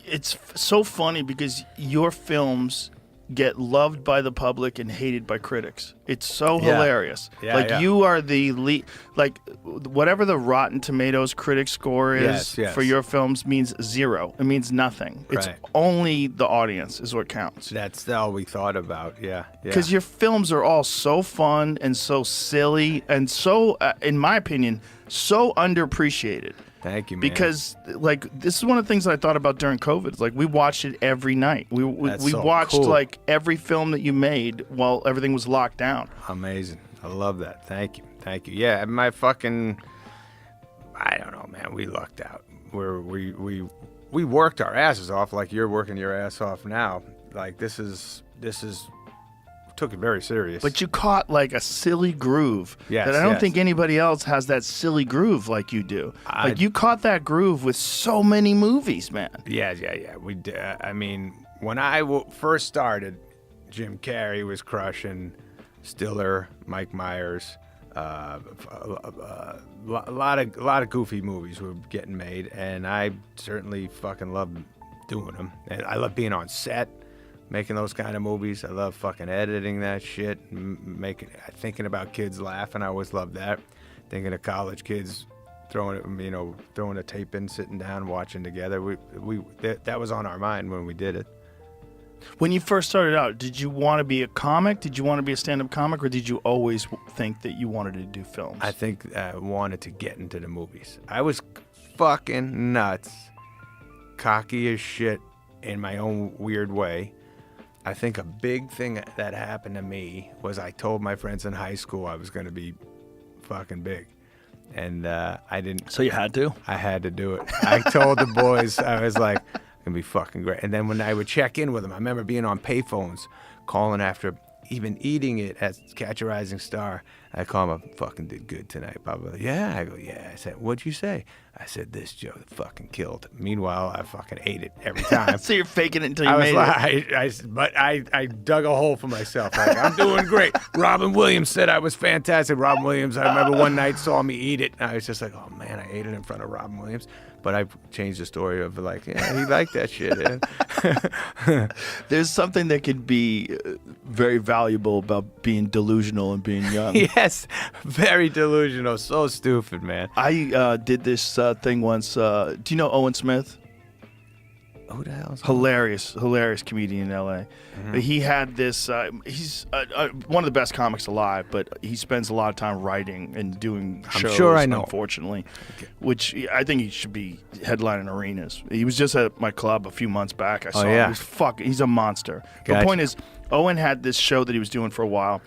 it's so funny because your films get loved by the public and hated by critics. It's so hilarious. You are the lead. Like, whatever the Rotten Tomatoes critic score is for your films means 0. It means nothing. It's only the audience is what counts. That's all we thought about. Because your films are all so fun and so silly and so, in my opinion, so underappreciated. Thank you, man. Because, like, this is one of the things that I thought about during COVID. It's like, we watched it every night. We watched, like, every film that you made while everything was locked down. Amazing. I love that. Thank you. Thank you. Yeah, my fucking... I don't know, man. We lucked out. We worked our asses off like you're working your ass off now. Like, this is... took it very serious. But you caught like a silly groove that I don't think anybody else has that silly groove like you do. Like you caught that groove with so many movies, man. Yeah. We did. I mean, when I first started, Jim Carrey was crushing, Stiller, Mike Myers, a lot of goofy movies were getting made, and I certainly fucking loved doing them. And I love being on set. Making those kind of movies. I love fucking editing that shit, thinking about kids laughing. I always loved that. Thinking of college kids throwing a tape in, sitting down, watching together. That was on our mind when we did it. When you first started out, did you want to be a comic? Did you want to be a stand-up comic, or did you always think that you wanted to do films? I think I wanted to get into the movies. I was fucking nuts, cocky as shit in my own weird way. I think a big thing that happened to me was I told my friends in high school I was going to be fucking big. And I didn't. So you had to? I had to do it. I told the boys, I was like, I'm going to be fucking great. And then when I would check in with them, I remember being on payphones, calling after even eating it at Catch a Rising Star. I call him, I fucking did good tonight, Papa. Yeah. I go, yeah. I said, what'd you say? I said, this joke fucking killed. Meanwhile, I fucking ate it every time. So you're faking it until you made it. But I dug a hole for myself. Like, I'm doing great. Robin Williams said I was fantastic. Robin Williams, I remember one night saw me eat it. And I was just like, oh, man, I ate it in front of Robin Williams. But I changed the story of like, yeah, he liked that shit. Yeah. There's something that could be very valuable about being delusional and being young. Yes, very delusional. So stupid, man. I did this thing once. Do you know Owen Smith? Who the hell is that? Hilarious comedian in L.A. Mm-hmm. But he had this, he's one of the best comics alive, but he spends a lot of time writing and doing shows, I'm sure I know. Unfortunately, which I think he should be headlining arenas. He was just at my club a few months back. I saw him. He's a monster. Gotcha. The point is, Owen had this show that he was doing for a while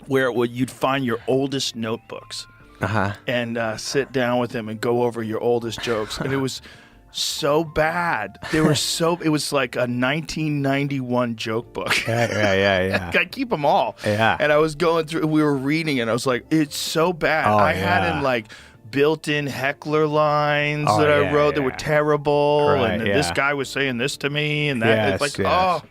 where you'd find your oldest notebooks and sit down with him and go over your oldest jokes. And it was so bad. It was like a 1991 joke book. Yeah. I keep them all. Yeah. And I was going through, we were reading it, and I was like, it's so bad. I had in like built-in heckler lines that I wrote that were terrible. Right, and this guy was saying this to me, and that. It's like,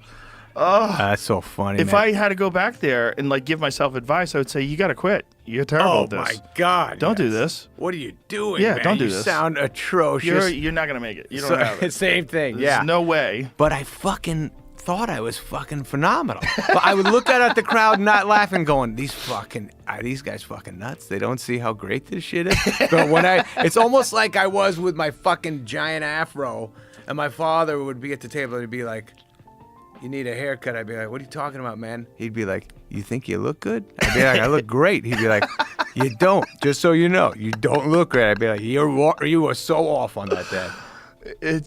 oh, that's so funny. If I had to go back there and like give myself advice, I would say, you got to quit. You're terrible at this. Oh my God! Don't do this. What are you doing? Yeah, man? don't do you this. Sound atrocious. You're not gonna make it. You don't have it. Same thing. There's no way. But I fucking thought I was fucking phenomenal. But I would look out at the crowd, not laughing, going, "These guys fucking nuts. They don't see how great this shit is." But it's almost like I was with my fucking giant afro, and my father would be at the table and he'd be like, you need a haircut. I'd be like, what are you talking about, man? He'd be like, you think you look good? I'd be like, I look great. He'd be like, you don't. Just so you know, you don't look great. I'd be like, you are so off on that day.